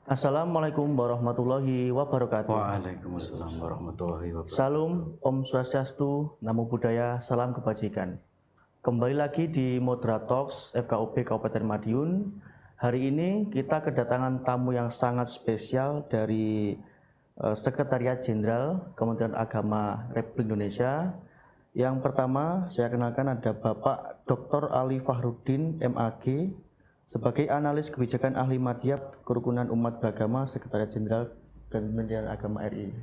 Assalamualaikum warahmatullahi wabarakatuh. Waalaikumsalam warahmatullahi wabarakatuh. Salam, Om Swastiastu, Namo Buddhaya, Salam Kebajikan. Kembali lagi di Modra Talks FKUB Kabupaten Madiun. Hari ini kita kedatangan tamu yang sangat spesial dari Sekretariat Jenderal Kementerian Agama Republik Indonesia. Yang pertama saya kenalkan ada Bapak Dr. Ali Fahrudin MAG sebagai analis kebijakan ahli Madiyab Kerukunan Umat Beragama Sekretariat Jenderal Kementerian Agama RI.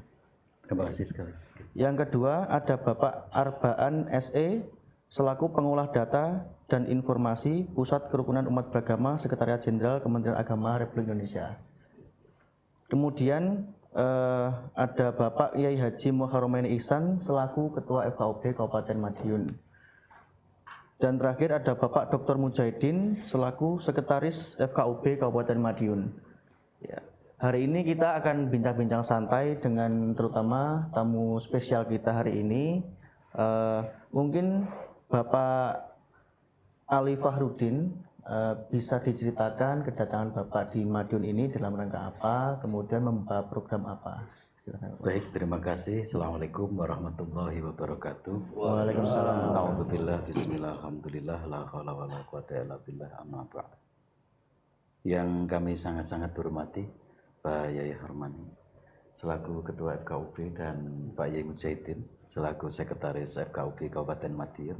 Terima kasih sekali. Yang kedua ada Bapak Arbaan SE selaku pengolah data dan informasi Pusat Kerukunan Umat Beragama Sekretariat Jenderal Kementerian Agama Republik Indonesia. Kemudian ada Bapak Yai Haji Muharramain Ihsan selaku Ketua FKUB Kabupaten Madiun. Dan terakhir ada Bapak Dr. Mujahidin selaku Sekretaris FKUB Kabupaten Madiun. Ya. Hari ini kita akan bincang-bincang santai dengan terutama tamu spesial kita hari ini. Mungkin Bapak Ali Fahrudin bisa diceritakan kedatangan Bapak di Madiun ini dalam rangka apa, kemudian membawa program apa. Baik, terima kasih. Assalamualaikum warahmatullahi wabarakatuh. Waalaikumsalam. Alhamdulillah, bismillah, alhamdulillah, la haula wala quwata illa billah, amma ba'd. Yang kami sangat-sangat hormati Pak Yai Harmani selaku Ketua FKUB dan Pak Yai Mujahidin selaku Sekretaris FKUB Kabupaten Madiun.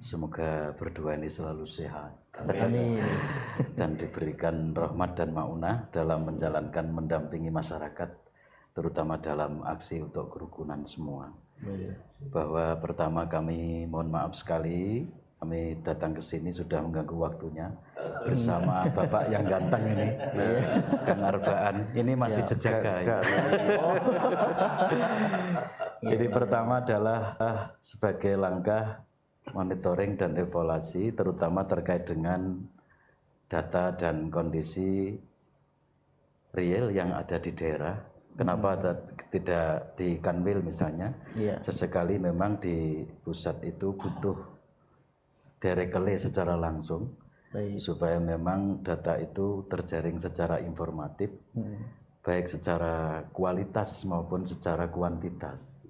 Semoga berdua ini selalu sehat. Amin. Dan diberikan rahmat dan maunah dalam menjalankan mendampingi masyarakat, terutama dalam aksi untuk kerukunan semua. Bahwa pertama kami mohon maaf sekali, kami datang ke sini sudah mengganggu waktunya bersama Bapak yang ganteng ini, Kang Arbaan. Ini masih jejaga. Jadi pertama adalah sebagai langkah monitoring dan evaluasi, terutama terkait dengan data dan kondisi real yang ada di daerah. Kenapa tidak di Kanwil misalnya? Sesekali memang di pusat itu butuh direkele secara langsung. Supaya memang data itu terjaring secara informatif, baik secara kualitas maupun secara kuantitas.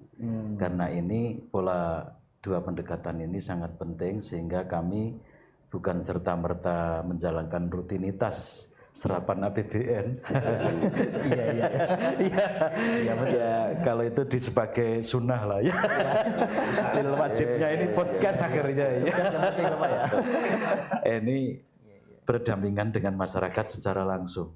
Karena ini pola dua pendekatan ini sangat penting sehingga kami bukan serta-merta menjalankan rutinitas serapan APBN. Iya, kalau itu sebagai sunnah lah ya. Wajibnya ini podcast akhirnya ya. Ini berdampingan dengan masyarakat secara langsung.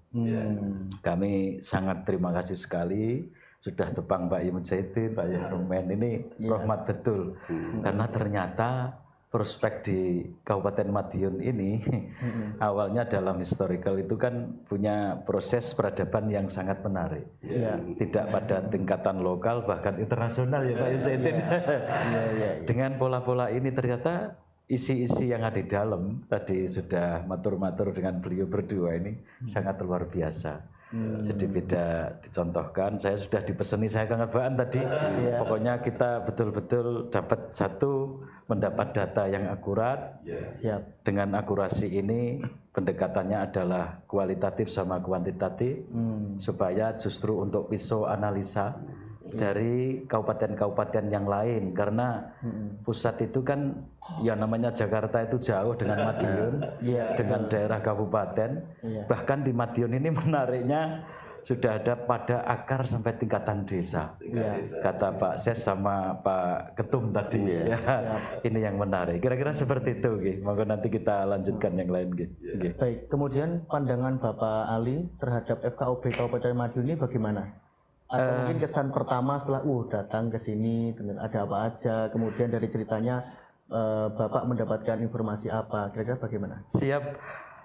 Kami sangat terima kasih sekali sudah tepang Pak Yai Mujahidin, Pak Yai Harmani ini rahmat betul. Karena ternyata prospek di Kabupaten Madiun ini awalnya dalam historical itu kan punya proses peradaban yang sangat menarik. Tidak pada tingkatan lokal bahkan internasional ya Pak Mujahidin. Dengan pola-pola ini ternyata isi-isi yang ada di dalam tadi sudah matur-matur dengan beliau berdua ini sangat luar biasa. Jadi beda dicontohkan, saya sudah dipeseni saya Kang Arbaan tadi. Pokoknya kita betul-betul dapat mendapat data yang akurat. Dengan akurasi ini pendekatannya adalah kualitatif sama kuantitatif, supaya justru untuk pisau analisa dari kabupaten-kabupaten yang lain, karena pusat itu kan ya namanya Jakarta itu jauh dengan Madiun, dengan daerah kabupaten. Bahkan di Madiun ini menariknya sudah ada pada akar sampai tingkatan desa. Kata Pak Ses sama Pak Ketum tadi. Ini yang menarik. Kira-kira seperti itu. Monggo nanti kita lanjutkan yang lain. Baik, kemudian pandangan Bapak Ali terhadap FKUB Kabupaten Madiun ini bagaimana? Atau mungkin kesan pertama setelah datang ke sini ada apa aja, kemudian dari ceritanya Bapak mendapatkan informasi apa, kira-kira bagaimana? Siap,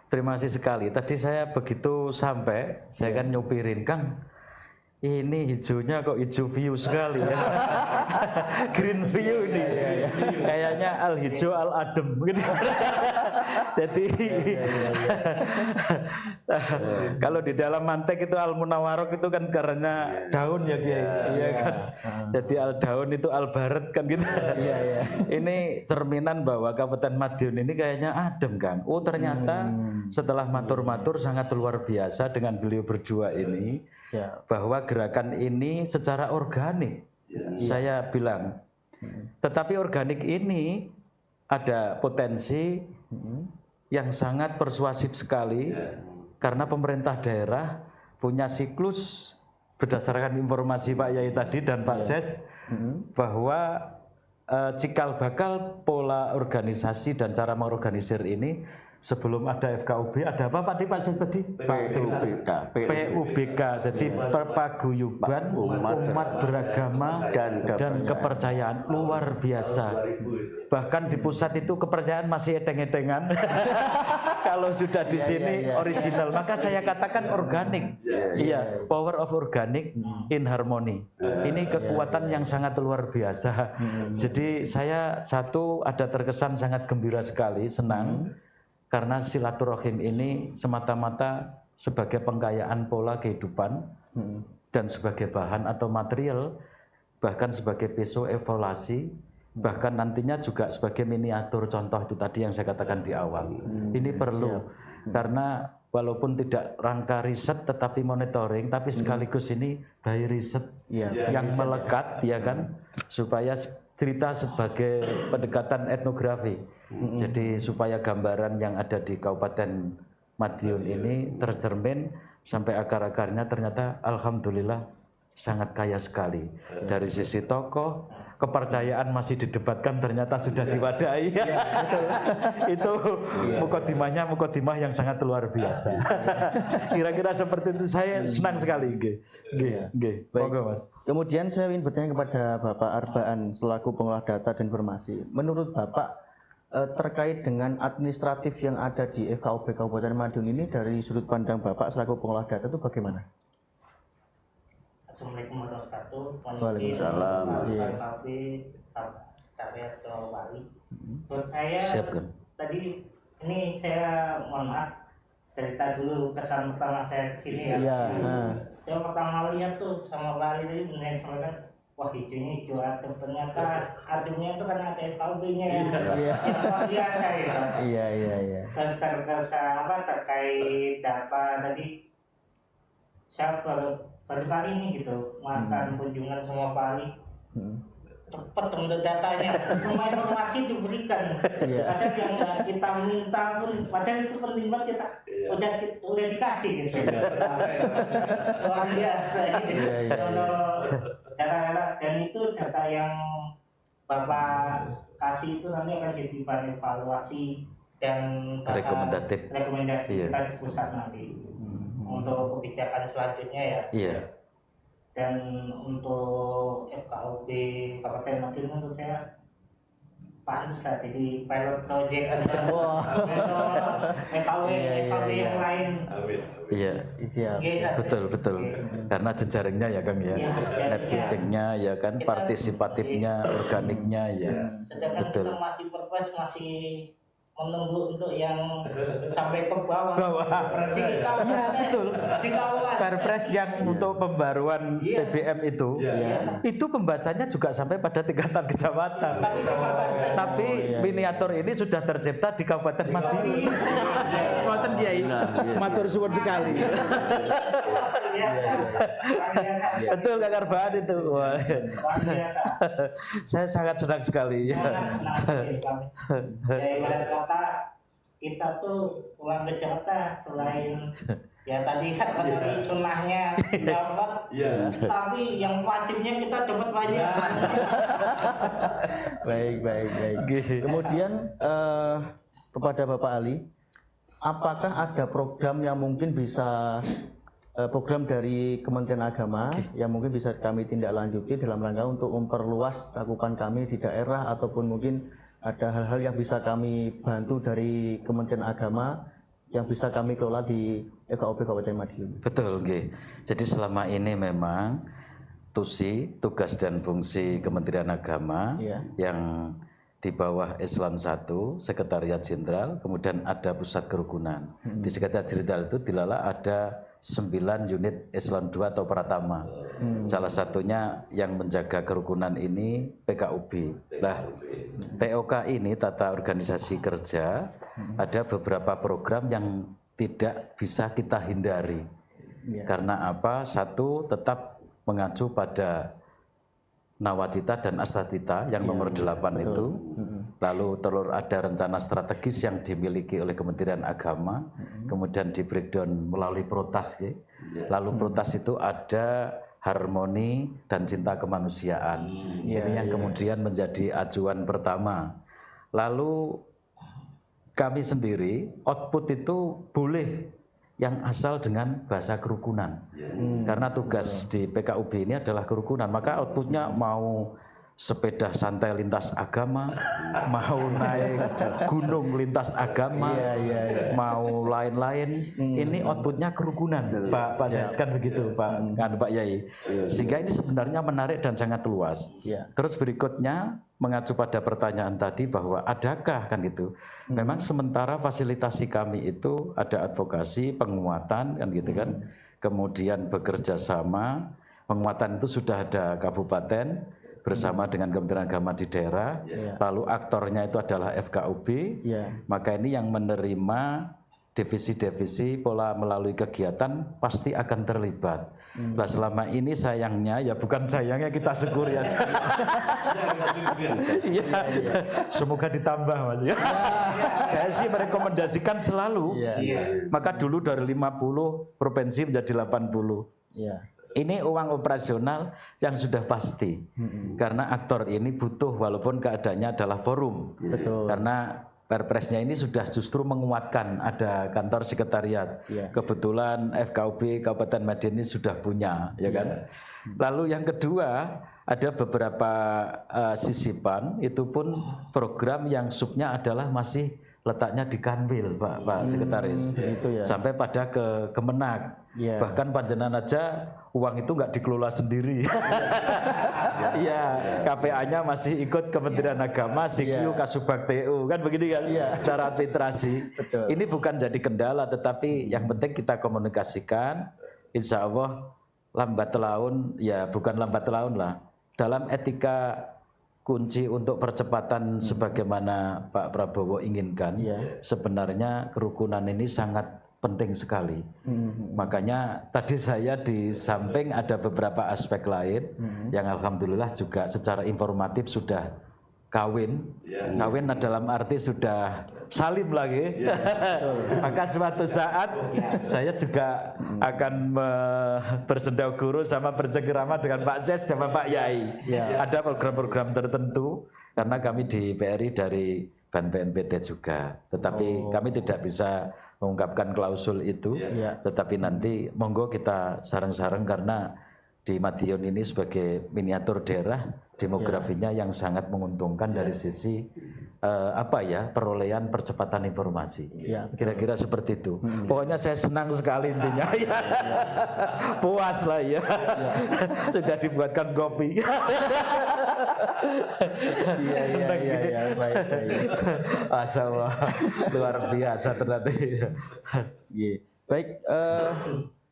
terima kasih sekali. Tadi saya begitu sampai, saya kan nyupirin, Kang, ini hijaunya kok hijau view sekali ya. Green view ini. Kayaknya al hijau al adem gitu. Jadi kalau di dalam mantek itu al munawarok itu kan karena daun ya Kiai. Iya kan. Jadi al daun itu al barat kan gitu. Ini cerminan bahwa Kabupaten Madiun ini kayaknya adem Kang. Oh ternyata setelah matur-matur sangat luar biasa dengan beliau berdua ini. Bahwa gerakan ini secara organik saya bilang, tetapi organik ini ada potensi yang sangat persuasif sekali karena pemerintah daerah punya siklus berdasarkan informasi Pak Yai tadi dan Pak Ses bahwa cikal bakal pola organisasi dan cara mengorganisir ini sebelum ada FKUB ada apa Pak Ses tadi? PUBK, jadi Perpaguyuban Umat Beragama dan Kepercayaan, luar biasa. Bahkan di pusat itu kepercayaan masih edeng-edengan. Kalau sudah di sini original, maka saya katakan organik. Iya, power of organic in harmony. Ini kekuatan yang sangat luar biasa. Jadi saya satu ada terkesan sangat gembira sekali, senang. Karena silaturahim ini semata-mata sebagai pengkayaan pola kehidupan dan sebagai bahan atau material, bahkan sebagai pisau evaluasi, bahkan nantinya juga sebagai miniatur contoh itu tadi yang saya katakan di awal. Ini perlu karena walaupun tidak rangka riset tetapi monitoring, tapi sekaligus ini by riset yang melekat ya kan, supaya cerita sebagai pendekatan etnografi. Jadi supaya gambaran yang ada di Kabupaten Madiun ini tercermin sampai akar-akarnya ternyata alhamdulillah sangat kaya sekali. Dari sisi tokoh, kepercayaan masih didebatkan ternyata sudah diwadahi. Itu mukodimah yang sangat luar biasa. Kira-kira seperti itu, saya senang sekali. Monggo Mas. Kemudian saya ingin bertanya kepada Bapak Arbaan selaku pengolah data dan informasi. Menurut Bapak terkait dengan administratif yang ada di FKUB Kabupaten Madiun ini dari sudut pandang Bapak selaku pengolah data itu bagaimana? Assalamualaikum warahmatullahi wabarakatuh. Waalaikumsalam. Menurut saya tadi ini saya mohon maaf cerita dulu kesan pertama saya kesini ya. Saya pertama lihat tuh sama Bali tadi benar sampaikan, wah hijaunya hijau adem, ternyata ademnya itu karena ada FKUB-nya ya. Itu luar biasa ya. Iya. Terus terkait data tadi saya baru kali ini gitu makan kunjungan semua Bali. Cepat untuk datanya, semua informasi diberikan. Ada yang nggak kita minta pun, padahal itu penting banget kita udah dikasih gitu. Luar biasa gitu. Kalau data dan itu data yang Bapak kasih itu nanti akan jadi bahan evaluasi dan rekomendasi kita di pusat nanti untuk kebijakan selanjutnya ya. Dan untuk FKUB Kabupaten Madiun menurut saya pantas lah jadi pilot project atau FKUB yang lain. Betul. Karena jejaringnya ya Kang ya, networkingnya ya kan, partisipatifnya, organiknya ya. Sedangkan kita masih perpres masih menunggu untuk yang sampai ke bawah. Betul. Perpres yang untuk pembaruan PBM itu pembahasannya juga sampai pada tingkatan kecamatan. Tapi miniatur ini sudah tercipta di Kabupaten Madiun. Wonten Kiai. Matur suwun sekali. Betul Kak Arbaan itu. Saya sangat senang sekali. Kita tuh pulang ke Jakarta selain ya tadi kan materi sunnahnya dapat, tapi yang wajibnya kita dapat banyak. Baik. Kemudian kepada Bapak Ali, apakah ada program yang mungkin bisa program dari Kementerian Agama yang mungkin bisa kami tindak lanjuti dalam rangka untuk memperluas cakupan kami di daerah, ataupun mungkin ada hal-hal yang bisa kami bantu dari Kementerian Agama yang bisa kami kelola di FKUP Kabupaten Madiun. Betul, nggih. Jadi selama ini memang TUSI, tugas dan fungsi Kementerian Agama yang di bawah Eselon 1, Sekretariat Jenderal, kemudian ada Pusat Kerukunan. Di Sekretariat Jenderal itu dilala ada 9 unit Eselon 2 atau Pratama. Salah satunya yang menjaga kerukunan ini PKUB. Nah, TOK ini, Tata Organisasi Kerja, ada beberapa program yang tidak bisa kita hindari. Karena apa? Satu, tetap mengacu pada Nawacita dan Astacita yang nomor 8 itu. Lalu telur ada rencana strategis yang dimiliki oleh Kementerian Agama, kemudian di breakdown melalui protas. Lalu protas itu ada harmoni dan cinta kemanusiaan. Ini yang kemudian menjadi acuan pertama. Lalu kami sendiri output itu boleh yang asal dengan bahasa kerukunan. Karena tugas di PKUB ini adalah kerukunan, maka outputnya mau sepeda santai lintas agama, mau naik gunung lintas agama, mau lain-lain, ini outputnya kerukunan. Pak Ses kan begitu, Pak Yai. Sehingga ini sebenarnya menarik dan sangat luas. Terus berikutnya mengacu pada pertanyaan tadi bahwa adakah kan gitu. Memang sementara fasilitasi kami itu ada advokasi, penguatan kan gitu kan. Kemudian bekerja sama, penguatan itu sudah ada kabupaten bersama dengan Kementerian Agama di daerah, lalu aktornya itu adalah FKUB, maka ini yang menerima divisi-divisi pola melalui kegiatan pasti akan terlibat. Nah selama ini sayangnya, ya bukan sayangnya, kita syukuri aja. Semoga ditambah Mas. Saya sih merekomendasikan selalu, maka dulu dari 50 provinsi menjadi 80. Ini uang operasional yang sudah pasti, karena aktor ini butuh walaupun keadaannya adalah forum. Karena Perpresnya ini sudah justru menguatkan ada kantor sekretariat. Kebetulan FKUB Kabupaten Madiun ini sudah punya, ya kan. Lalu yang kedua ada beberapa sisipan, itu pun program yang subnya adalah masih letaknya di Kanwil, Pak Sekretaris, sampai pada ke Kemenak. Bahkan panjenengan aja uang itu nggak dikelola sendiri. KPA-nya masih ikut Kementerian Agama, CQ, Kasubag TU, kan begini kan, secara administrasi. Ini bukan jadi kendala, tetapi yang penting kita komunikasikan, insya Allah lambat laun, ya bukan lambat laun lah, dalam etika kunci untuk percepatan sebagaimana Pak Prabowo inginkan, sebenarnya kerukunan ini sangat penting sekali. Makanya tadi saya di samping ada beberapa aspek lain yang alhamdulillah juga secara informatif sudah kawin. Kawin dalam arti sudah salim lagi. Maka suatu saat saya juga akan bersendau guru sama bercengkerama dengan Pak Ses dan Pak Yai. Ada program-program tertentu karena kami di PRI dari Ban BNPT juga. Tetapi kami tidak bisa mengungkapkan klausul itu. Tetapi nanti monggo kita sareng-sareng karena di Madiun ini sebagai miniatur daerah, demografinya yang sangat menguntungkan dari sisi perolehan percepatan informasi. Kira-kira seperti itu. Pokoknya saya senang sekali intinya. Puas lah ya. Sudah dibuatkan kopi. Masyaallah, luar biasa ternyata. Baik.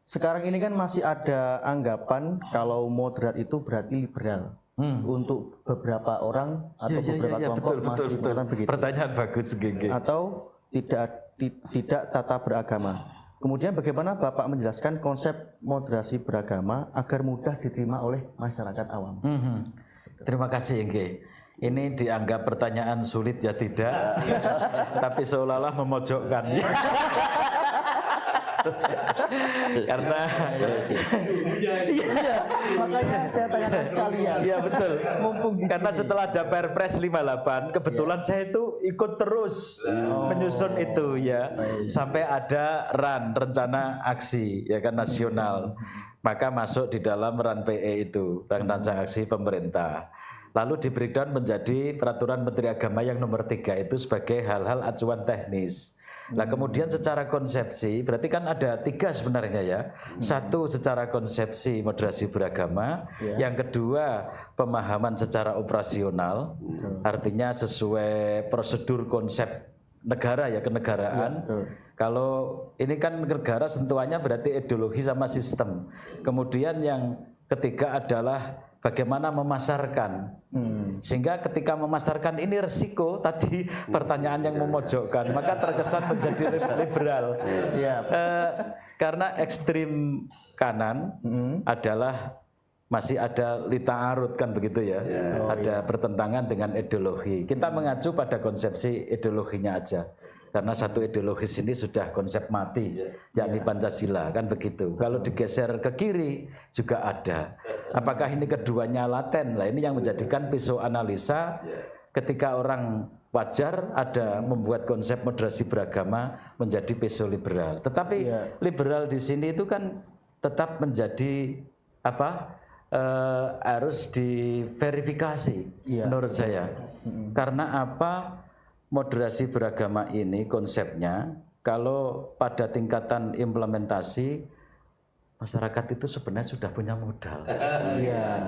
Sekarang ini kan masih ada anggapan kalau moderat itu berarti liberal. Untuk beberapa orang atau beberapa kelompok masih begitu. Pertanyaan bagus, Gege. Atau tidak tata beragama. Kemudian bagaimana Bapak menjelaskan konsep moderasi beragama agar mudah diterima oleh masyarakat awam? Terima kasih, Gege. Ini dianggap pertanyaan sulit ya tidak, tapi seolah-olah memojokkan. Karena makanya saya tanyakan sekalian. Iya betul. Karena setelah ada Perpres 58, kebetulan saya itu ikut terus menyusun itu ya, sampai ada rencana aksi ya kan nasional. Maka masuk di dalam RAN PE itu, rencana aksi pemerintah. Lalu di breakdown menjadi peraturan Menteri Agama yang nomor 3 itu sebagai hal-hal acuan teknis. Nah kemudian secara konsepsi berarti kan ada 3 sebenarnya ya. Satu secara konsepsi moderasi beragama, yang kedua pemahaman secara operasional, artinya sesuai prosedur konsep negara ya, kenegaraan. Kalau ini kan negara sentuhannya berarti ideologi sama sistem. Kemudian yang ketiga adalah bagaimana memasarkan, sehingga ketika memasarkan ini resiko tadi pertanyaan yang memojokkan, maka terkesan menjadi liberal. Karena ekstrim kanan adalah masih ada lita'arud kan begitu ya, ada pertentangan dengan ideologi. Kita mengacu pada konsepsi ideologinya aja. Karena satu ideologis ini sudah konsep mati, yakni Pancasila, kan begitu. Kalau digeser ke kiri juga ada. Apakah ini keduanya laten? Nah ini yang menjadikan pisau analisa ketika orang wajar ada membuat konsep moderasi beragama menjadi pisau liberal. Tetapi liberal di sini itu kan tetap menjadi apa? Harus diverifikasi menurut saya. Karena apa? Moderasi beragama ini konsepnya kalau pada tingkatan implementasi masyarakat itu sebenarnya sudah punya modal.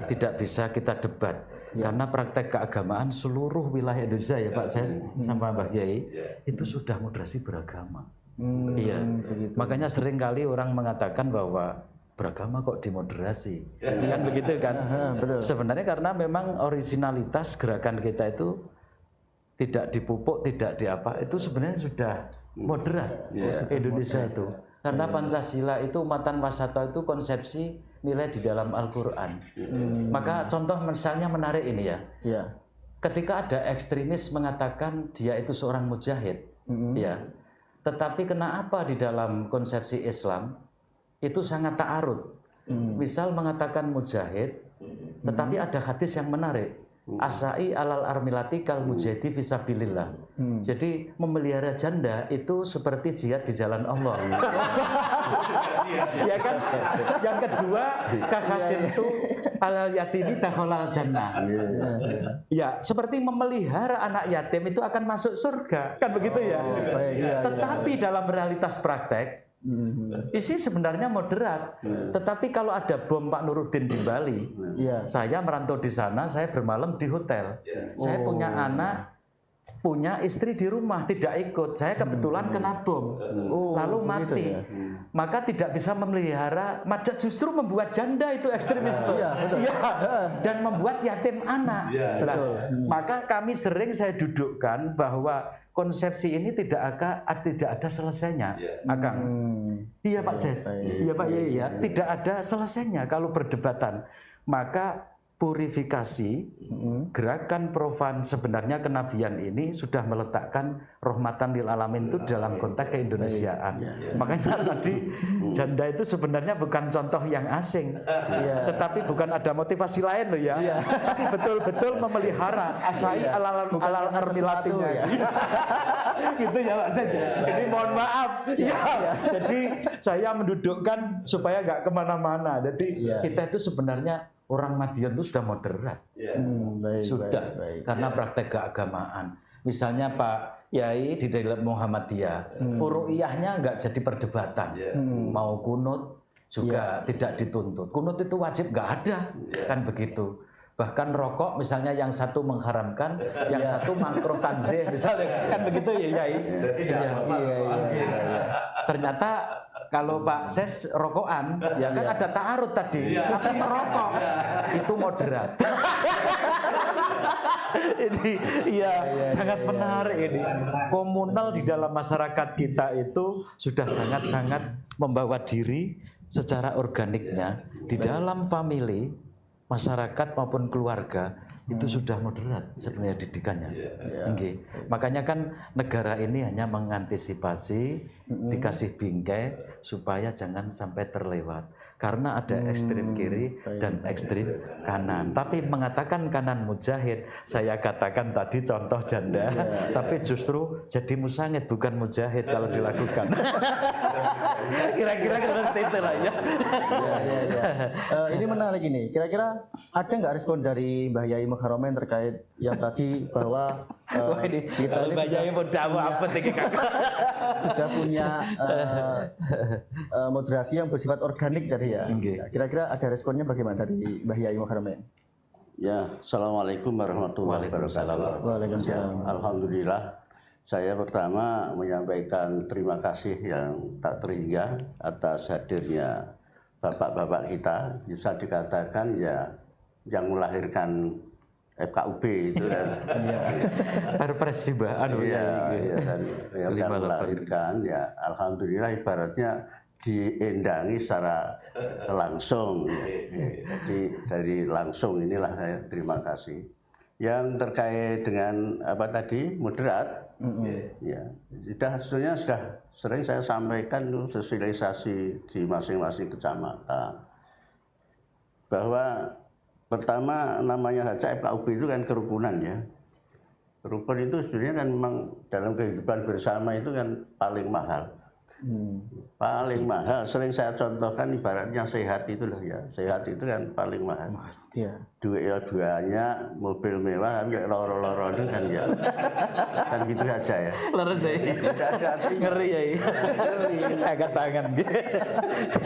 Tidak bisa kita debat karena praktek keagamaan seluruh wilayah Indonesia ya Pak Ses sama Mbak Kiai itu sudah moderasi beragama. Makanya sering kali orang mengatakan bahwa beragama kok dimoderasi, kan begitu kan? Sebenarnya karena memang originalitas gerakan kita itu tidak dipupuk, tidak diapa, itu sebenarnya sudah moderat Indonesia itu. Karena Pancasila itu umatan wasata itu konsepsi nilai di dalam Al-Quran. Maka contoh misalnya menarik ini ya. Ketika ada ekstremis mengatakan dia itu seorang mujahid, ya. Tetapi kenapa di dalam konsepsi Islam itu sangat ta'arud. Misal mengatakan mujahid, tetapi ada hadis yang menarik. Asai alal armilati kal mujahidi fisabilillah. Jadi memelihara janda itu seperti jihad di jalan Allah. Ya kan? Yang kedua kakasin itu alal yatimi dakhalal jannah. Ya, seperti memelihara anak yatim itu akan masuk surga. Kan begitu ya? Tetapi dalam realitas praktek isi sebenarnya moderat, tetapi kalau ada bom Pak Nuruddin di Bali, saya merantau di sana, saya bermalam di hotel, saya punya anak, punya istri di rumah, tidak ikut, saya kebetulan kena bom, lalu mati, maka tidak bisa memelihara, maka justru membuat janda itu ekstremisme, dan membuat yatim anak. Maka kami sering saya dudukkan bahwa konsepsi ini tidak ada selesainya, Akang. Iya Pak Ses, iya Pak Yai ya, tidak ada selesainya kalau perdebatan. Maka purifikasi gerakan profan sebenarnya kenabian ini sudah meletakkan rahmatan lil alamin itu dalam konteks keindonesiaan. Makanya tadi janda itu sebenarnya bukan contoh yang asing, tetapi bukan ada motivasi lain loh ya, tapi betul-betul memelihara asai alal armilatinya. Gitu ya Pak Ses. Ini mohon maaf. Jadi saya mendudukkan supaya nggak kemana-mana. Jadi kita itu sebenarnya orang Madiun itu sudah moderat, sudah, karena praktek keagamaan. Misalnya Pak Yai di dalam Muhammadiyah, furu'iyahnya nggak jadi perdebatan, mau kunut juga tidak dituntut. Kunut itu wajib nggak ada, kan begitu. Bahkan rokok misalnya yang satu mengharamkan, yang satu makruh tanzih, misalnya kan begitu ya Yai. Ternyata kalau Pak Ses rokokan, ya kan ada ta'arud tadi, tapi merokok itu moderat. Ini sangat menarik ini. Komunal di dalam masyarakat kita itu sudah sangat-sangat membawa diri secara organiknya di dalam famili, masyarakat maupun keluarga itu sudah moderat sebenarnya didikannya. Makanya kan negara ini hanya mengantisipasi, dikasih bingkai supaya jangan sampai terlewat. Karena ada ekstrim kiri dan ekstrim kanan. Tapi mengatakan kanan mujahid, saya katakan tadi contoh janda, tapi justru jadi musangid bukan mujahid kalau dilakukan. Kira-kira seperti itu lah ya. Ini menarik ini. Kira-kira ada nggak respon dari Mbah Yai Mukharomen terkait yang tadi bahwa Wah ini kita ini Mbak Yai mau dakwah apa nih kakak? sudah punya moderasi yang bersifat organik tadi ya. Kira-kira ada responnya bagaimana dari Mbah Yai Mukharomen? Ya, Assalamualaikum warahmatullahi wabarakatuh. Waalaikumsalam. Alhamdulillah, saya pertama menyampaikan terima kasih yang tak terhingga atas hadirnya bapak-bapak kita. Bisa dikatakan ya yang melahirkan FKUB itu kan. Perpres sih Mbak. Yang melahirkan ya alhamdulillah ibaratnya diendangi secara langsung. Jadi dari langsung inilah saya terima kasih. Yang terkait dengan apa tadi moderat, ya sudah sering saya sampaikan sosialisasi di masing-masing kecamatan bahwa pertama namanya saja FKUB itu kan kerukunan ya. Rukun itu sebenarnya kan memang dalam kehidupan bersama itu kan paling mahal. Paling mahal, sering saya contohkan ibaratnya sehat itulah ya. Sehat itu kan paling mahal. Iya. Duit ya banyak, mobil mewah, kan kayak loro-loro itu kan ya. Kan gitu aja ya. Leres ya. Tidak ada artinya. Ngeri ya. Ngeri. Angkat tangan.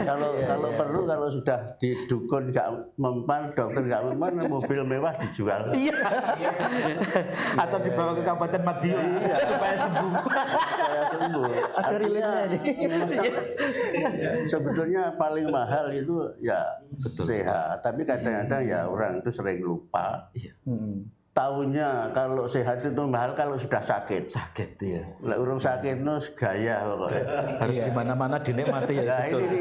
Kalau perlu kalau sudah di dukun nggak mempan, dokter nggak mempan, mobil mewah dijual. Iya. Atau dibawa ke Kabupaten Madiun supaya sembuh. Supaya sembuh. Ada relate-nya ini. Sebetulnya paling mahal itu ya sehat, tapi kadang-kadang ya orang itu sering lupa. Tahunya kalau sehat itu mahal kalau sudah sakit. Sakit ya. Urung sakit itu gaya pokoknya. Harus di mana-mana dinikmati ya. Nah, Betul. ini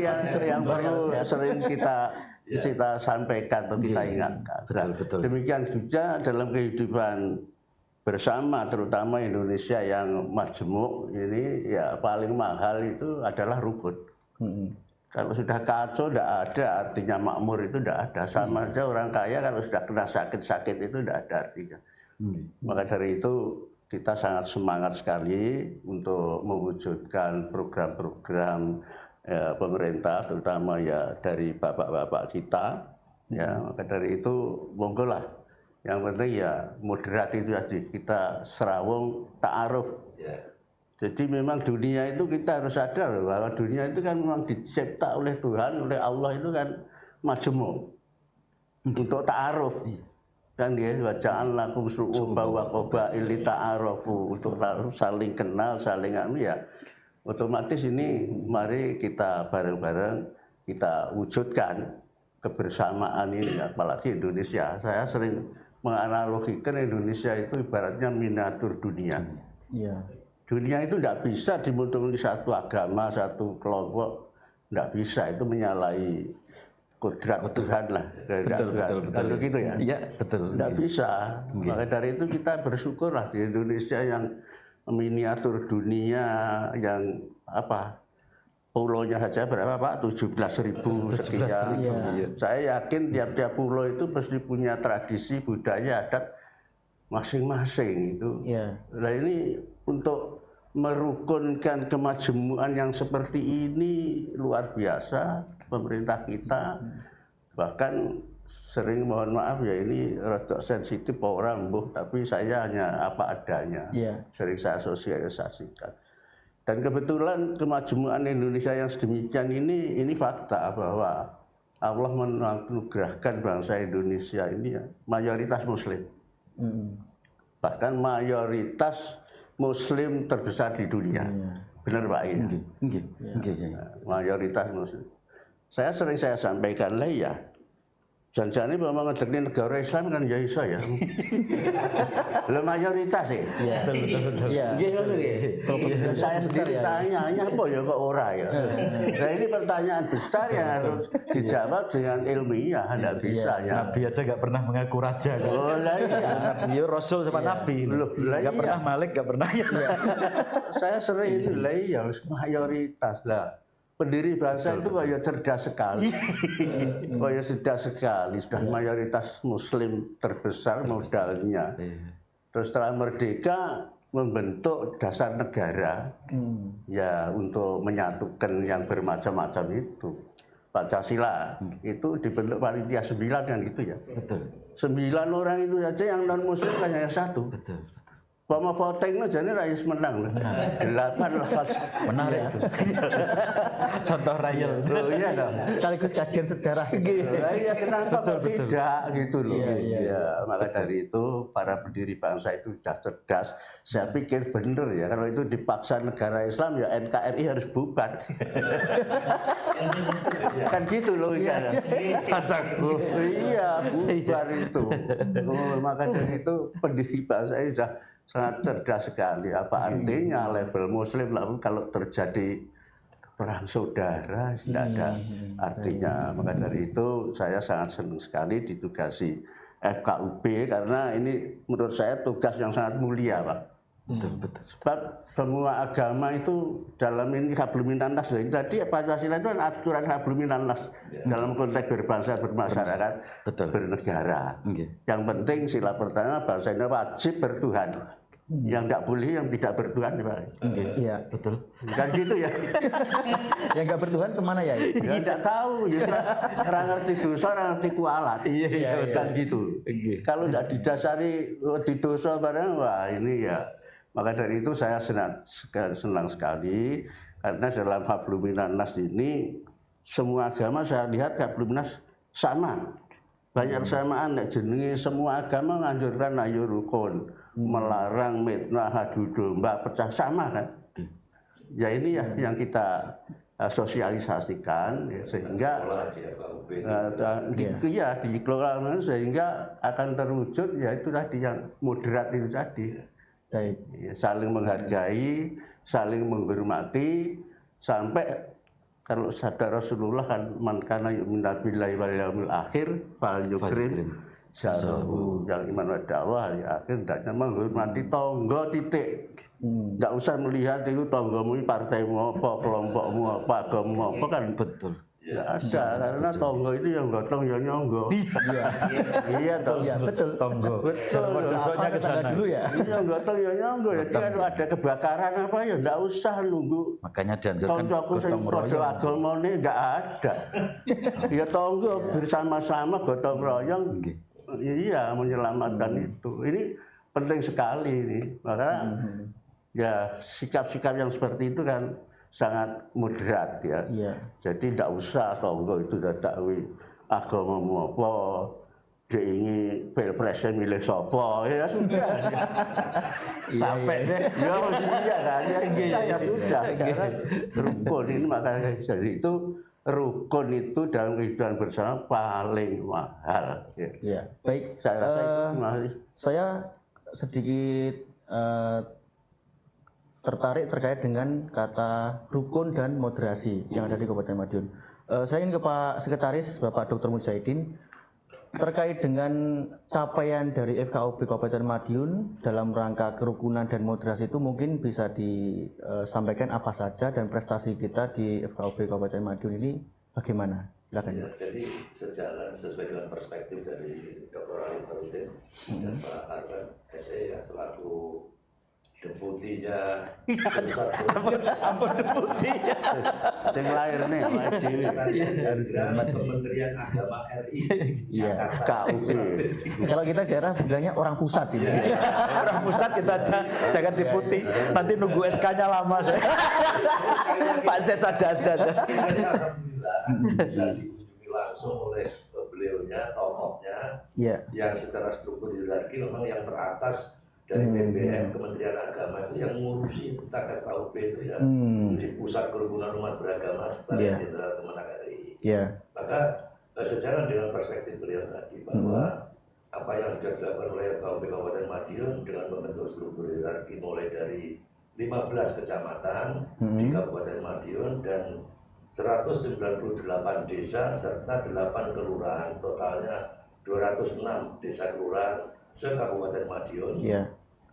yang perlu sering kita sampaikan atau kita ingatkan. Betul. Demikian juga dalam kehidupan bersama, terutama Indonesia yang majemuk ini ya paling mahal itu adalah rukun. Kalau sudah kacau tidak ada artinya, makmur itu tidak ada. Sama aja orang kaya kalau sudah kena sakit-sakit itu tidak ada artinya. Maka dari itu kita sangat semangat sekali untuk mewujudkan program-program pemerintah, terutama ya dari bapak-bapak kita. Ya, maka dari itu monggo lah. Yang penting ya moderat itu aja, kita serawung ta'aruf. Jadi memang dunia itu kita harus sadar bahwa dunia itu kan memang dicipta oleh Tuhan, oleh Allah itu kan majemuk untuk ta'aruf. Kan ya, waja'an lakum syu'uba wa qabaili ta'arufu, untuk saling kenal, saling ya. Otomatis ini mari kita bareng-bareng kita wujudkan kebersamaan ini, apalagi Indonesia. Saya sering menganalogikan Indonesia itu ibaratnya miniatur dunia. Iya. Dunia itu tidak bisa dimutung di satu agama, satu kelompok, tidak bisa. Itu menyalahi kodrat Tuhan lah. Betul. Kalau gitu ya. Iya betul. Tidak bisa. Maka dari itu kita bersyukurlah di Indonesia yang miniatur dunia, yang apa? Pulaunya saja berapa Pak? 17.000 sekian. Iya. Saya yakin tiap-tiap pulau itu pasti punya tradisi, budaya, adat masing-masing itu. Iya. Nah ini untuk merukunkan kemajemukan yang seperti ini luar biasa pemerintah kita. Bahkan sering mohon maaf ya ini rada sensitif orang tapi saya hanya apa adanya. Iya. Sering saya sosialisasikan. Dan kebetulan kemajemukan Indonesia yang sedemikian ini fakta bahwa Allah menganugerahkan bangsa Indonesia ini ya, mayoritas Muslim. Bahkan mayoritas Muslim terbesar di dunia. Benar Pak ya? Mayoritas Muslim. Saya sampaikan lah ya. Jangan-jangan bahwa ngedekne negara Islam kan ya iso ya. Lah mayoritas ya. Iya, betul. Iya. Nggih, saya sendiri tanya apa ya kok ora ya. Nah ini pertanyaan besar yang harus dijawab dengan ilmiah, enggak bisa ya. Nabi aja nggak pernah mengaku raja kan. Oh lah iya. Nabi Rasul sama Nabi. Nggak pernah Malik, nggak pernah ya. Saya sering itu lah ya mayoritas lah. Pendiri bangsa itu kayak cerdas sekali, kayak cerdas sekali, sudah mayoritas Muslim terbesar modalnya. Terus setelah merdeka membentuk dasar negara, ya untuk menyatukan yang bermacam-macam itu. Pancasila itu dibentuk panitia 9 kan gitu ya. Betul. 9 orang itu saja yang non muslim kan hanya 1. Betul. Pama voting itu jadi rakyat menang. 8 lawan. Menarik itu. Contoh real. Oh iya dong. Sekaligus kajian sejarah. Iya kenapa kok tidak gitu loh. Iya. Ya, maka dari itu para pendiri bangsa itu sudah cerdas. Saya pikir bener ya kalau itu dipaksa negara Islam ya NKRI harus bubar. Kan gitu loh ya. Cocok. Oh, iya bubar itu. Oh, maka dari itu pendiri bangsa ini sudah sangat cerdas sekali. Apa artinya label muslim lalu kalau terjadi perang saudara tidak ada artinya. Maka dari itu saya sangat senang sekali ditugasi FKUB karena ini menurut saya tugas yang sangat mulia, Pak. Betul. Sebab semua agama itu dalam ini hablum minan nas. Jadi Pancasila itu kan aturan hablum minan nas dalam konteks berbangsa, bermasyarakat, bernegara. Yang penting sila pertama bangsa ini wajib bertuhan. Yang tidak boleh yang tidak bertuhan, Pak. Iya, betul. Kan gitu ya. Yang nggak bertuhan kemana ya? Ya tidak tahu, ya orang ngerti dosa, orang ngerti kualat. Iya. Kan gitu. Kalau tidak didasari di dosa barang, wah ini ya. Maka dari itu saya senang sekali karena dalam hablum minan nas ini semua agama saya lihat hablum minas sama. Banyak kesamaan jenenge semua agama menganjurkan ayo rukun, melarang mitnah, adu domba, pecah sama kan. Ya ini ya yang kita sosialisasikan ya, sehingga dikelola sehingga akan terwujud ya itu tadi yang moderat itu tadi. Ya, saling menghargai, saling menghormati sampai kalau sadar Rasulullah kan man kana yu'minu billahi wal yaumil akhir fal yukrim jaruhu, yang iman pada Allah hari akhir hendaknya menghormati tonggo titik. Enggak usah melihat itu tonggomu partaimu apa, kelompokmu apa, agamamu apa kan betul. Enggak ada karena tonggo itu yang gotong ya nyonggo. Iya toh. Iya, betul. Tonggo. Betul. Dosanya ke sana dulu ya. Iya gotong ya nyonggo. Jadi kalau ada kebakaran apa ya enggak usah nunggu. Makanya dianjurkan Tonggo sing padha agamane enggak ada. Ya tonggo bersama-sama gotong royong. Iya menyelamatkan itu. Ini penting sekali ini. Maka ya sikap-sikap yang seperti itu kan sangat moderat ya. Jadi tidak usah tonggo itu dakwi agamamu apa, dia ingin pilpresnya milih sopo ya sudah. Sampai deh. Ya iya kan ya sudah. Karena rukun ini makanya jadi itu rukun itu dalam kehidupan bersama paling mahal. Ya. Baik. Saya rasa itu masih. Saya sedikit tertarik terkait dengan kata rukun dan moderasi yang ada di Kabupaten Madiun. Saya ingin ke Pak Sekretaris, Bapak Dr. Mujahidin, terkait dengan capaian dari FKUB Kabupaten Madiun dalam rangka kerukunan dan moderasi itu mungkin bisa disampaikan apa saja dan prestasi kita di FKUB Kabupaten Madiun ini bagaimana? Silakan. Ya, jadi sejalan sesuai dengan perspektif dari Dr. Ali Farudin dan Pak Arban SE ya selaku deputinya apa deputinya Sing lahir nih Kementerian Agama RI Jakarta. KUB. Kalau kita daerah bilangnya orang pusat gitu. orang pusat kita aja jangan deputi nanti nunggu SK-nya lama saya. Pak Ses ada aja. Alhamdulillah bisa dikunjungi langsung oleh beliaunya, tokohnya yang secara struktur hierarki memang yang teratas dari BPM Kementerian Agama itu yang ngurusi tentang FKUB itu ya di Pusat Kerukunan Umat Beragama Sekretariat Jenderal Kemenag RI. Maka sejalan dengan perspektif beliau tadi bahwa apa yang sudah dilakukan oleh FKUB Kabupaten Madiun dengan membentuk struktur hierarki mulai dari 15 kecamatan di Kabupaten Madiun dan 198 desa serta 8 kelurahan, totalnya 206 desa kelurahan se-Kabupaten Madiun,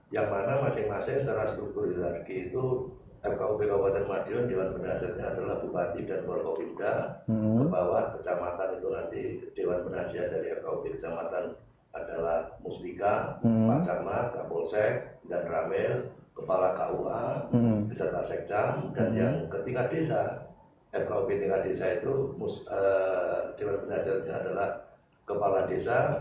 yang mana masing-masing secara struktur hierarki itu FKUB Kabupaten Madiun Dewan Penasihatnya adalah Bupati dan Forkopimda, ke bawah kecamatan itu nanti Dewan Penasihat dari FKUB kecamatan adalah Muspika, Pak Camat, Kapolsek, dan Ramil, Kepala KUA, beserta Sekcam, dan yang ketiga desa FKUP tingkat desa itu Dewan Penasehatnya adalah Kepala Desa,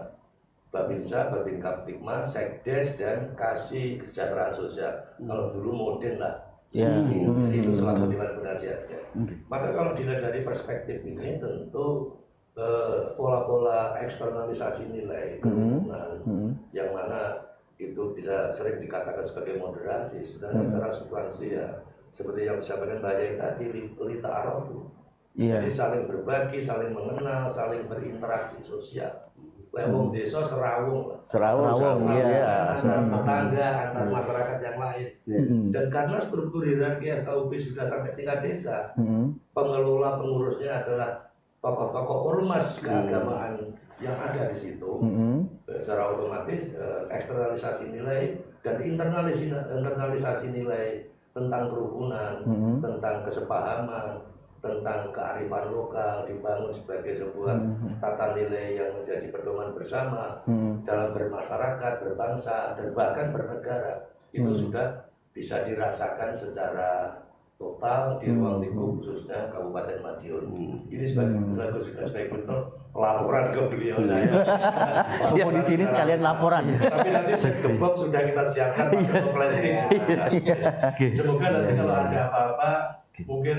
Babinsa, Babinkaptikmas, Sekdes, dan Kasih Kesejahteraan Sosial. Kalau dulu Moden lah. Jadi itu selalu Dewan Penasehatnya. Maka kalau dilihat dari perspektif ini tentu pola-pola eksternalisasi nilai kerukunan yang mana itu bisa sering dikatakan sebagai moderasi, sebenarnya secara substansi ya seperti yang disampaikan Mbak Yai tadi, lita arofu. Jadi saling berbagi, saling mengenal, saling berinteraksi sosial. Wong desa serawung lah. Antar tetangga, antar masyarakat yang lain. Dan karena struktur hierarki FKUP sudah sampai tingkat desa, pengelola pengurusnya adalah tokoh-tokoh ormas keagamaan yang ada di situ. Secara otomatis eksternalisasi nilai dan internalisasi nilai tentang kerukunan, tentang kesepahaman, tentang kearifan lokal dibangun sebagai sebuah tata nilai yang menjadi pedoman bersama dalam bermasyarakat, berbangsa, dan bahkan bernegara. Itu sudah bisa dirasakan secara total di ruang lingkup khususnya Kabupaten Madiun. Ini sebagai bentuk laporan ke beliau. Siapa di sini sekalian laporan. Tapi nanti segembok sudah kita siapkan untuk flashdisk. Semoga nanti kalau ada apa-apa, mungkin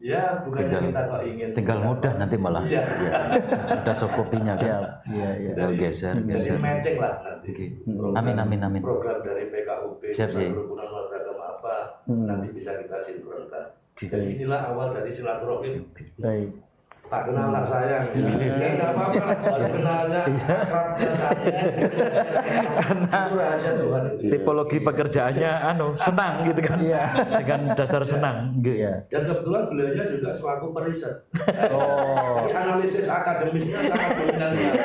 ya bukannya kita kok ingin. Tinggal mudah nanti malah. Ada soft-copy-nya kan. Tinggal geser. Jadi matching lah nanti. Amin. Program dari PKUP, kerukunan beragama apa, nanti bisa kita sinkronkan. Jadi inilah awal dari silaturahim. Baik. Tak kenal tak sayang. Ya enggak apa-apa, baru kenalnya akrabnya saya. Karena itu rahasia Tuhan itu. Tipologi pekerjaannya senang gitu kan. Dengan dasar senang. Dan kebetulan beliaunya juga selaku periset. Analisis akademisnya sangat dominan sekali.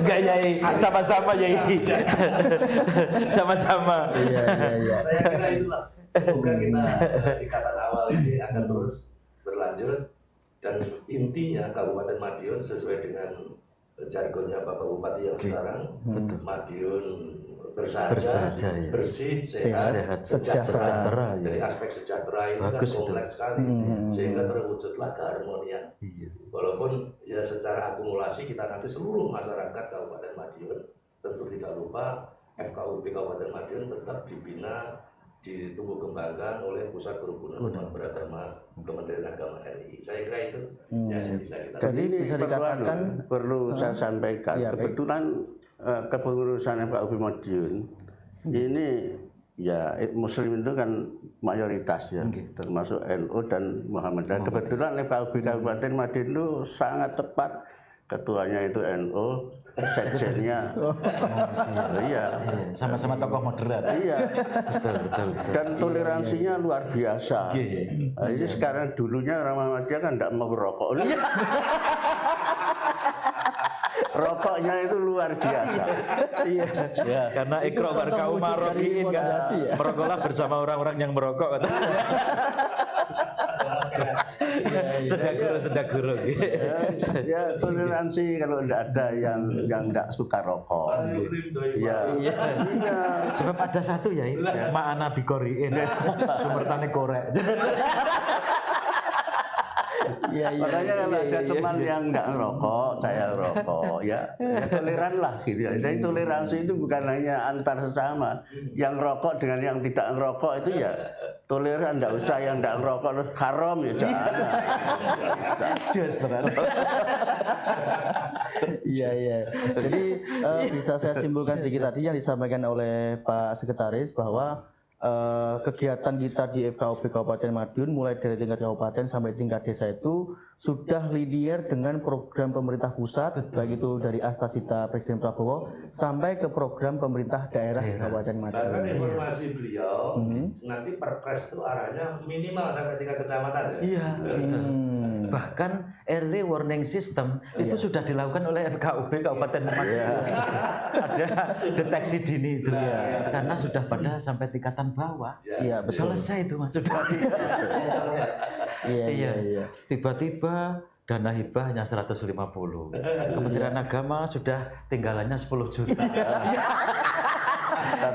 Enggak Yai, sama-sama Yai. Sama-sama. Saya kira itulah. Semoga kita ikatan awal ini akan terus berlanjut dan intinya Kabupaten Madiun sesuai dengan jargonnya Bapak Bupati yang sekarang, Madiun bersahaja, bersih, sehat, sejahtera. Jadi aspek sejahtera ini kan kompleks sekali, sehingga terwujudlah keharmonian. Walaupun ya secara akumulasi kita nanti seluruh masyarakat Kabupaten Madiun tentu tidak lupa FKUP Kabupaten Madiun tetap dibina, ditumbuh kembangkan oleh Pusat Kerukunan Umat Beragama Kementerian Agama RI. Saya kira itu yang bisa kita. Jadi ini perlu saya sampaikan. Kebetulan kepengurusan FKUP Madiun ini ya Muslim itu kan mayoritas ya, termasuk NU dan Muhammadiyah. Kebetulan FKUP Kabupaten Madiun itu sangat tepat, ketuanya itu NU, sekjennya, sama-sama tokoh moderat. Betul. Dan toleransinya luar biasa. Ini sekarang dulunya orang Muhammadiyah kan tidak mau rokok. Rokoknya itu luar biasa. Karena ikra warka'u marokiin kan. Merokoklah bersama orang-orang yang merokok. Sedang guru. Ya toleransi kalau tidak ada yang tidak suka rokok. Sebab ada satu ya, ma'ana bikoriin, sumertane korek. Makanya kalau ada teman yang nggak ngerokok, saya ngerokok, ya toleran lah gitu. Dan toleransi itu bukan hanya antar sesama, yang ngerokok dengan yang tidak ngerokok itu ya toleran, nggak usah yang nggak ngerokok terus haram ya jangan. Jadi bisa saya simpulkan sedikit tadi yang disampaikan oleh Pak Sekretaris bahwa kegiatan kita di FKUP Kabupaten Madiun mulai dari tingkat kabupaten sampai tingkat desa itu sudah linear dengan program pemerintah pusat, baik itu dari Astasita Presiden Prabowo sampai ke program pemerintah daerah Kabupaten Madiun. Bahkan informasi beliau nanti perpres itu arahnya minimal sampai tingkat kecamatan ya. Bahkan early warning system itu sudah dilakukan oleh FKUP Kabupaten Madiun. Ada deteksi dini itu karena sudah pada sampai tingkatan bawah. Selesai itu Mas sudah. Tiba-tiba dana hibah hanya 150. Kementerian Agama sudah tinggalannya 10 juta.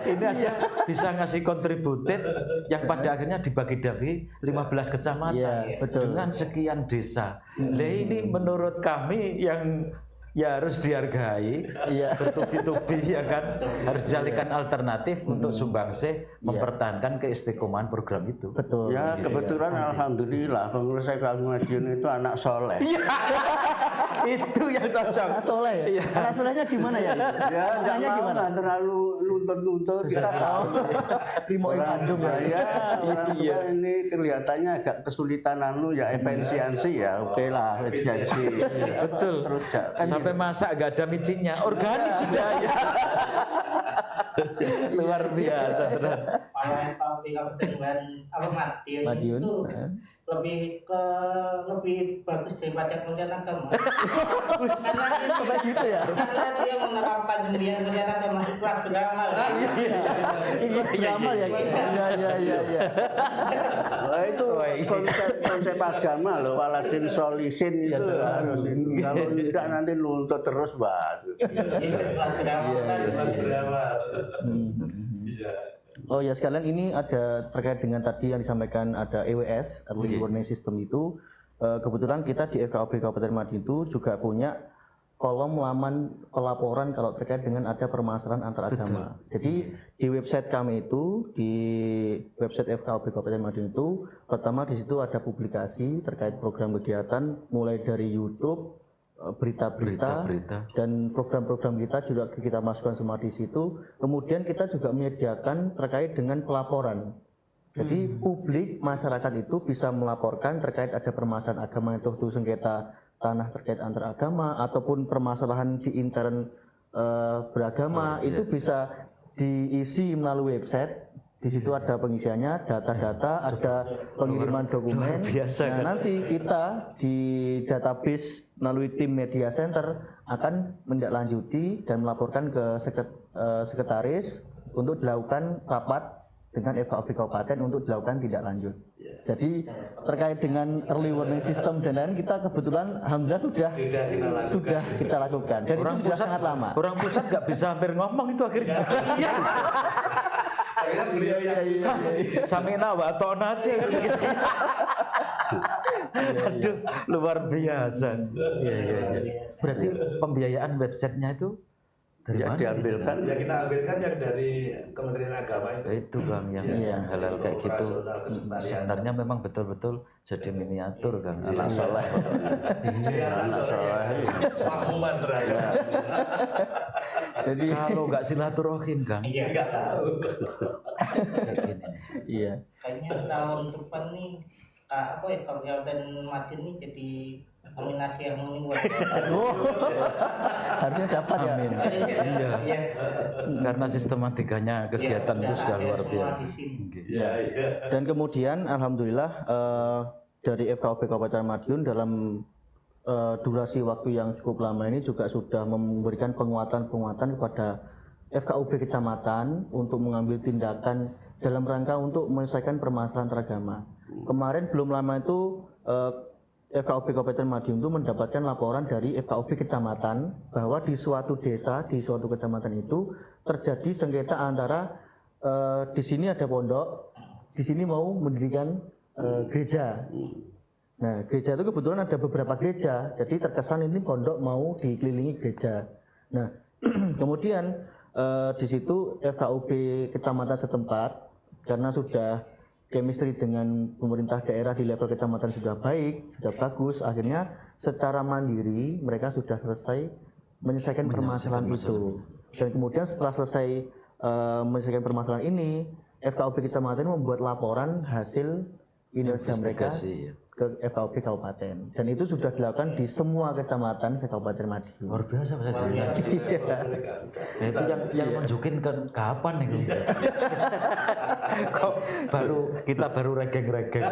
Ini aja bisa ngasih contributed yang pada akhirnya dibagi-bagi 15 kecamatan dengan sekian desa. Nah, ini menurut kami yang ya harus dihargai, bertubi-tubi ya kan, harus dijadikan alternatif untuk sumbangsih mempertahankan keistiqomahan program itu. Betul. Ya kebetulan alhamdulillah pengurus FKUB Madiun itu anak soleh. Itu yang cocok. Anak soleh ya? Anak solehnya gimana ya? Ya jangan terlalu nuntut-nuntut, kita tahu. Orang tua ini kelihatannya agak kesulitan ya efisiensi ya, oke lah efisiensi. Betul. Terus sampai masak nggak ada micinnya, organik sudah ya. Luar biasa terus. Kalau yang tahu di Kabupaten Madiun itu lebih bagus daripada Kementerian Agama. Karena gitu ya. Karena dia menerapkan sendirian Kementerian Agama ikhlas beramal. Beramal ya. Iya. Itu konsep agama loh, waladin solihin itu harus. Kalau tidak nanti nuntut terus Ikhlas beramal. Oh ya, sekalian ini ada terkait dengan tadi yang disampaikan ada EWS, Early Warning System itu. Kebetulan kita di FKUB Kabupaten Madiun itu juga punya kolom laman pelaporan kalau terkait dengan ada permasalahan antar agama. Jadi di website kami itu, di website FKUB Kabupaten Madiun itu, pertama di situ ada publikasi terkait program kegiatan mulai dari YouTube, berita-berita dan program-program kita juga kita masukkan semua di situ. Kemudian kita juga menyediakan terkait dengan pelaporan. Jadi publik masyarakat itu bisa melaporkan terkait ada permasalahan agama itu sengketa tanah terkait antar agama ataupun permasalahan di intern beragama itu bisa diisi melalui website. Di situ ada pengisiannya, data-data, ada pengiriman dokumen. Nah, nanti kita di database melalui tim media center akan menindaklanjuti dan melaporkan ke sekretaris untuk dilakukan rapat dengan FKUB Kabupaten untuk dilakukan tindak lanjut. Jadi terkait dengan early warning system dan lain kita kebetulan alhamdulillah sudah kita lakukan. Dan orang itu sudah pusat sangat lama. Orang pusat nggak bisa hampir ngomong itu akhirnya. Beliau yang Samina wa ta'na sih gitu. Aduh, luar biasa. Iya. Berarti pembiayaan websitenya itu dari mana? Diambilkan. Ya kita ambilkan yang dari Kementerian Agama itu. Itu Bang yang halal kayak gitu. Sebenarnya memang betul-betul jadi miniatur Kang. Anak soleh. Anak soleh. Makmuman beragam. Jadi kalau nggak silaturahim Kang. Iya. Enggak tahu. Kayak gini. iya. Kayaknya tahun depan nih Kabupaten Madiun ini jadi nominasi yang Harusnya dapat ya. Amin. Iya. Karena sistematikanya kegiatan itu sudah luar biasa. Iya. Dan kemudian alhamdulillah dari FKUB Kabupaten Madiun dalam durasi waktu yang cukup lama ini juga sudah memberikan penguatan kepada FKUB kecamatan untuk mengambil tindakan dalam rangka untuk menyelesaikan permasalahan teragama. Kemarin belum lama itu FKUB Kabupaten Madiun itu mendapatkan laporan dari FKUB kecamatan bahwa di suatu desa, di suatu kecamatan itu terjadi sengketa antara di sini ada pondok, di sini mau mendirikan gereja. Nah, gereja itu kebetulan ada beberapa gereja, jadi terkesan ini pondok mau dikelilingi gereja. Nah, kemudian di situ FKUB kecamatan setempat karena sudah chemistry dengan pemerintah daerah di level kecamatan sudah baik, sudah bagus, akhirnya secara mandiri mereka sudah selesai menyelesaikan permasalahan itu. Dan kemudian setelah selesai menyelesaikan permasalahan ini, FKUB kecamatan membuat laporan hasil kinerja mereka ke FKUB kabupaten, dan itu sudah dilakukan di semua kecamatan se-Kabupaten Madiun. Luar biasa Mas Haji. Itu yang nunjukin kapan nih? Kok kita baru regeng-regeng.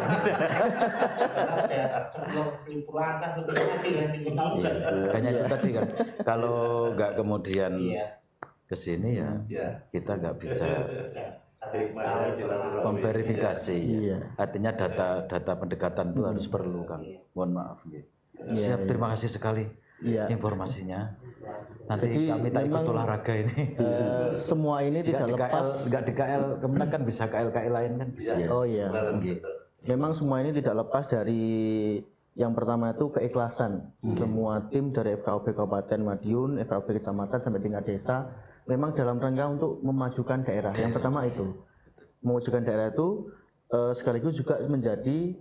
Kayaknya itu tadi kan, kalau nggak kemudian ke sini ya kita nggak bisa memverifikasi. Artinya data pendekatan itu harus perlu Kang. Mohon maaf. Siap, terima kasih sekali informasinya. Nanti Jadi kami tak ikut memang, olahraga ini. Semua ini tidak lepas. Enggak di KL, kemudian kan bisa KL lain kan bisa. Oh iya. Memang semua ini tidak lepas dari yang pertama itu keikhlasan. Semua tim dari FKUP Kabupaten Madiun, FKUP Kecamatan sampai tingkat desa memang dalam rangka untuk memajukan daerah. Yang pertama itu memajukan daerah itu sekaligus juga menjadi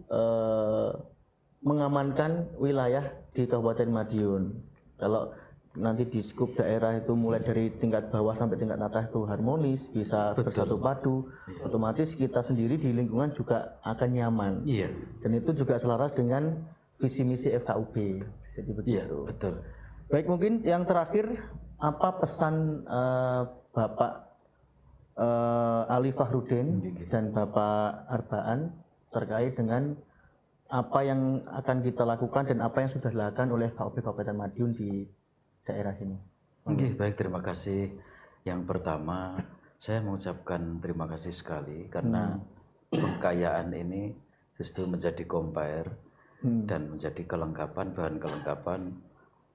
mengamankan wilayah di Kabupaten Madiun. Kalau nanti di skup daerah itu mulai dari tingkat bawah sampai tingkat atas itu harmonis, bisa bersatu padu, otomatis kita sendiri di lingkungan juga akan nyaman. Iya. Dan itu juga selaras dengan visi misi FKUB. Jadi begitu. Iya, betul. Baik, mungkin yang terakhir apa pesan Bapak Ali Fahrudin dan Bapak Arbaan terkait dengan apa yang akan kita lakukan dan apa yang sudah dilakukan oleh FKUB Kabupaten Madiun di daerah ini. Oke, baik, terima kasih. Yang pertama, saya mengucapkan terima kasih sekali karena pengkayaan ini justru menjadi compare dan menjadi kelengkapan, bahan kelengkapan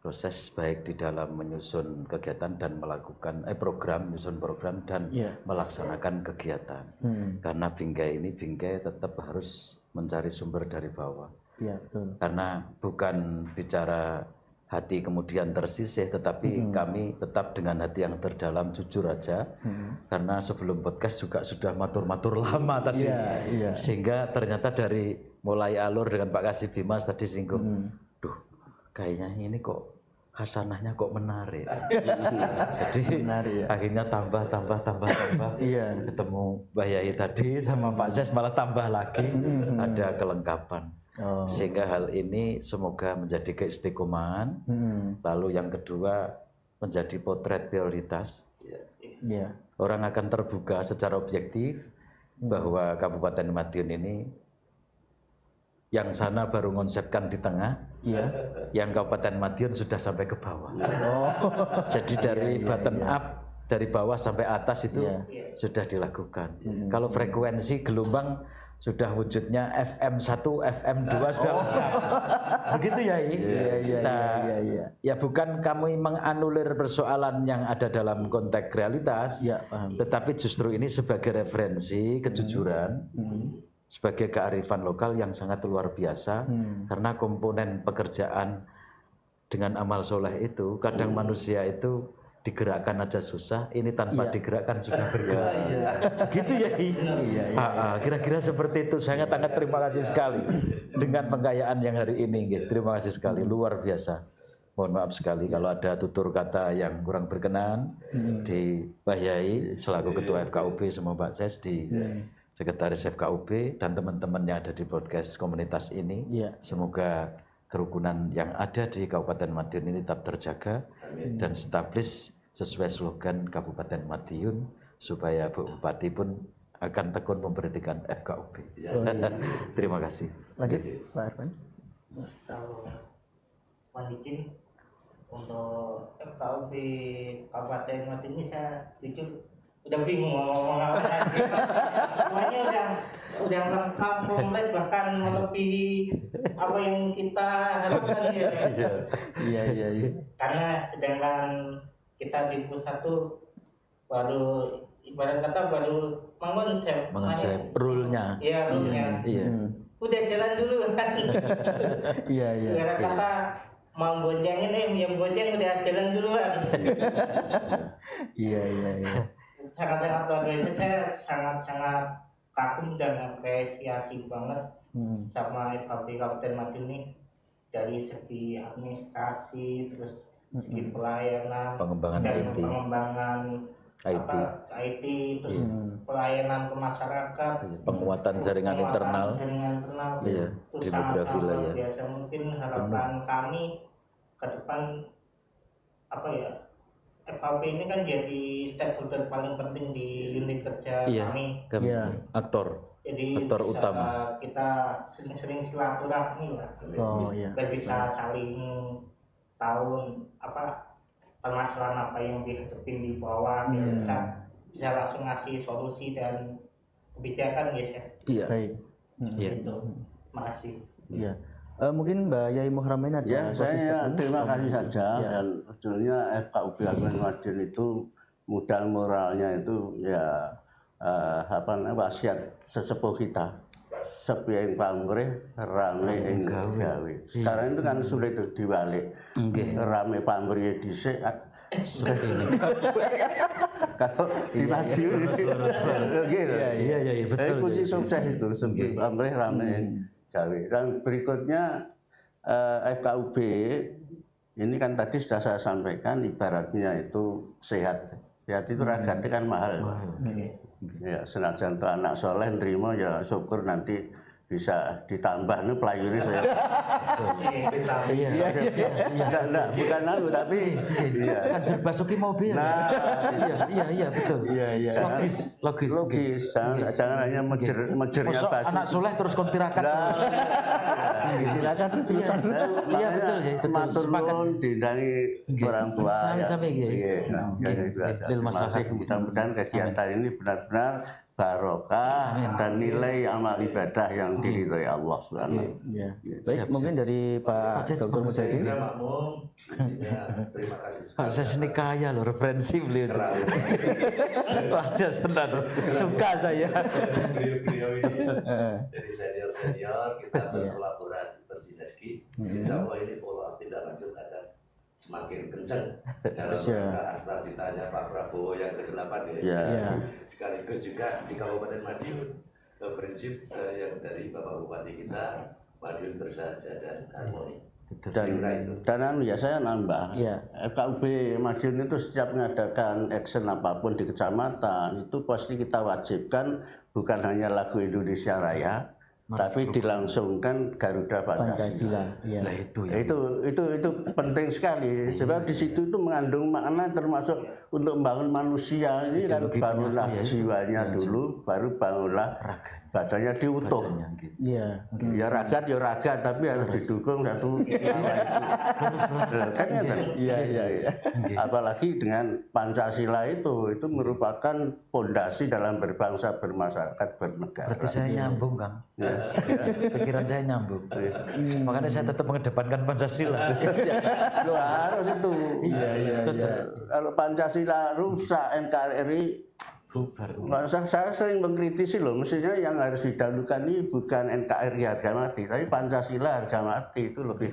proses baik di dalam menyusun kegiatan dan melakukan program, menyusun program dan melaksanakan kegiatan. Karena bingkai tetap harus mencari sumber dari bawah. Iya, betul. Karena bukan bicara hati kemudian tersisih, tetapi kami tetap dengan hati yang terdalam jujur aja. Karena sebelum podcast juga sudah matur-matur lama tadi, sehingga ternyata dari mulai alur dengan Pak Kasih Bimas tadi singgung, duh kayaknya ini kok khasanahnya kok menarik. Jadi akhirnya tambah. Ketemu Mbak Yai tadi sama Pak Zes malah tambah lagi, ada kelengkapan. Sehingga hal ini semoga menjadi keistiqomahan. Lalu yang kedua menjadi potret prioritas. Orang akan terbuka secara objektif bahwa Kabupaten Madiun ini yang sana baru konsepkan di tengah, yang Kabupaten Madiun sudah sampai ke bawah. Jadi dari bottom up, dari bawah sampai atas itu sudah dilakukan. Kalau frekuensi gelombang sudah wujudnya FM1, FM2 sudah lengkap. Begitu ya, ya bukan kami menganulir persoalan yang ada dalam konteks realitas, tetapi justru ini sebagai referensi kejujuran, sebagai kearifan lokal yang sangat luar biasa. Karena komponen pekerjaan dengan amal soleh itu kadang manusia itu digerakkan aja susah, ini tanpa digerakkan sudah bergerak. Gitu ya. Kira-kira seperti itu. Sangat terima kasih sekali dengan pengkayaan yang hari ini. Terima kasih sekali, luar biasa. Mohon maaf sekali kalau ada tutur kata yang kurang berkenan di Pak Yai selaku Ketua FKUB, semua Pak Ses di Sekretaris FKUB dan teman-teman yang ada di podcast komunitas ini. Semoga kerukunan yang ada di Kabupaten Madiun ini tetap terjaga dan establis sesuai slogan Kabupaten Madiun, supaya Bu Bupati pun akan tekun memperhatikan FKUB. Terima kasih. Lanjut, Pak Arfan. Kalau mohon izin untuk FKUB Kabupaten Madiun ini saya jujur udah bingung mau ngomong apa lagi. Semuanya udah lengkap, komplit, bahkan melebihi apa yang kita harapkan ya. Iya. Karena sedangkan kita di pusat tuh baru ibarat kata baru mengonsep rule-nya. Iya, rule-nya. Udah jalan dulu kan. Iya. Ibarat kata mau boncengin yang bonceng udah jalan duluan. Iya. Sangat-sangat luar biasa, saya sangat-sangat kagum dan apresiasi banget sama FKUB Kabupaten Madiun ini, dari segi administrasi, terus segi pelayanan, pengembangan dan IT. pengembangan IT, terus pelayanan ke masyarakat, penguatan jaringan internal, itu demografi sangat lah ya. biasa. Mungkin harapan kami ke depan FKUB ini kan jadi stakeholder paling penting di unit kerja kami. Aktor Jadi utama. Kita sering-sering silaturahmi lah. Dan bisa saling tahu permasalahan apa yang dihadapi di bawah, bisa langsung ngasih solusi dan kebijakan, guys ya. Baik. Itu. Makasih. Iya. Mungkin Mbak Yai Muharramain ada Ya, saya terima kasih saja dan sebetulnya FKUB Kabupaten Madiun itu modal moralnya itu ya wasiat sesepuh kita. Sepi yang pamrih, rame yang gawe. Sekarang itu kan sulit itu diwalik. Rame pamrih dhisik. Kalau di Madiun gitu. Iya betul. Kunci sukses itu sepi pamrih, rame yang gawe. Dan berikutnya FKUB ini kan tadi sudah saya sampaikan ibaratnya itu sehat. Sehat itu ragatnya kan mahal. Ya, senajan tuh anak soleh nerima ya syukur nanti bisa ditambah nih pelayune saya. Enggak, bukan tapi kan Basuki mobil. Nah, iya betul. Iya. Logis. Jangan hanya menjernya Basuki. Anak soleh terus kontirakan. Tirakan terus terusan. Iya betul. Matur nuwun didangi orang tua. Sami-sami Itu aja. Terima kasih. Mudah-mudahan kegiatan ini benar-benar barokah dan nilai amal ibadah yang diridhoi Allah Subhanahu. Iya. Baik, mungkin dari Pak Dr. Mujahidin. Terima kasih. Pak saya sini kaya loh referensi beliau. Wah just tenan. Suka saya. Beliau ini jadi senior kita berkolaborasi bersinergi. Insya Allah ini follow up tindak lanjut akan semakin kencang dalam rangka cita-citanya Pak Prabowo yang ke-8 ya. Sekaligus juga di Kabupaten Madiun prinsip yang dari Bapak Bupati kita Madiun bersahaja dan harmoni. Dan ya saya nambah, FKUB Madiun itu setiap mengadakan action apapun di kecamatan itu pasti kita wajibkan bukan hanya lagu Indonesia Raya, tapi dilangsungkan Garuda Pancasila. Nah itu penting sekali. Sebab di situ itu mengandung makna termasuk untuk membangun manusia ini kan bangunlah jiwanya dulu, baru bangunlah badannya diutuh. Ya ragat tapi harus didukung satu nama itu. Kan Iya. Apalagi dengan Pancasila itu merupakan fondasi dalam berbangsa, bermasyarakat, bernegara. Berarti saya nyambung, Kang. Pikiran saya nyambung. Makanya saya tetap mengedepankan Pancasila. Loh, harus itu. Iya. Kalau Pancasila rusak NKRI saya sering mengkritisi loh, mestinya yang harus didahulukan ini bukan NKRI harga mati, tapi Pancasila harga mati itu lebih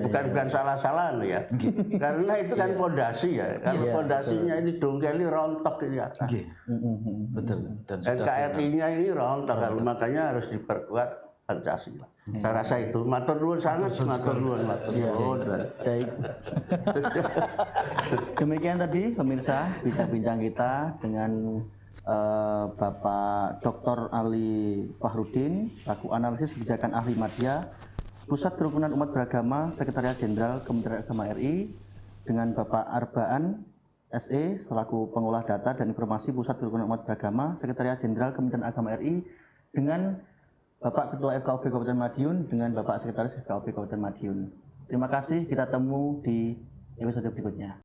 bukan salah-salah ya, karena itu kan fondasi ya, kalau fondasinya ini dongkeli rontok di atas, betul. NKRI-nya ini rontok, kalau makanya harus diperkuat Pancasila. Saya rasa itu matur nuwun sangat, matur nuwun. Baik. Demikian tadi pemirsa bincang-bincang kita dengan Bapak Dr. Ali Fahrudin, selaku analisis kebijakan ahli media Pusat Kerukunan Umat Beragama Sekretariat Jenderal Kementerian Agama RI, dengan Bapak Arbaan SE selaku pengolah data dan informasi Pusat Kerukunan Umat Beragama Sekretariat Jenderal Kementerian Agama RI, dengan Bapak Ketua FKUB Kabupaten Madiun, dengan Bapak Sekretaris FKUB Kabupaten Madiun. Terima kasih, kita temu di episode berikutnya.